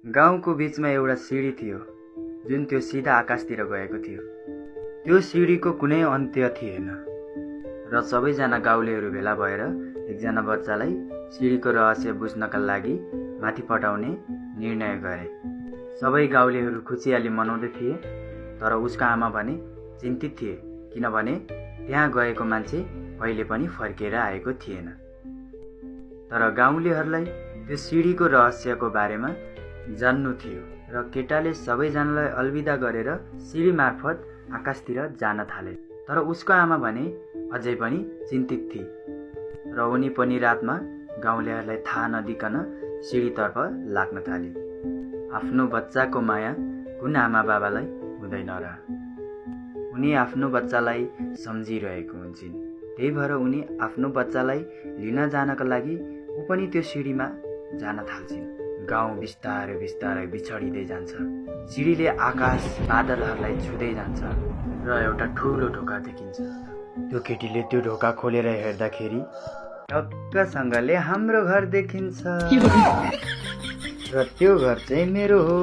गाउँको बीचमा एउटा सिडी थियो जुन त्यो सिधा आकाशतिर गएको थियो। त्यो सिडीको कुनै अन्त्य थिएन र सबैजना गाउँलेहरू भेला भएर एकजना बच्चालाई सिडीको रहस्य बुझ्नका लागि माथि पठाउने निर्णय गरे। सबै गाउँलेहरू खुसियाली मनाउँदै थिए, तर उसका आमा भने चिन्तित थिए, किनभने त्यहाँ गएको मान्छे कहिले पनि फर्केर आएको थिएन। तर गाउँलेहरूलाई त्यो सिडीको रहस्यको बारेमा जान्नु थियो र केटाले सबैजनालाई अलविदा गरेर सिडी मार्फत आकाशतिर जान थाले। तर उसको आमा भने अझै पनि चिन्तित थिए र उनी पनि रातमा गाउँलेहरूलाई थाहा नदिकन सिडीतर्फ लाग्न थाले। आफ्नो बच्चाको माया कुन आमा बाबालाई हुँदैन र? उनी आफ्नो बच्चालाई सम्झिरहेको हुन्छन्, त्यही भएर उनी आफ्नो बच्चालाई लिन जानका लागि ऊ पनि त्यो सिडीमा जान थाल्छिन्। गाउँ बिस्तारै बिस्तारै बिछडिँदै जान्छ। सिडीले आकाश बादलहरूलाई छुँदै जान्छ र एउटा ठुलो ढोका देखिन्छ। त्यो केटीले त्यो ढोका खोलेर हेर्दाखेरि टक्कसँगले हाम्रो घर देखिन्छ र त्यो घर चाहिँ मेरो हो।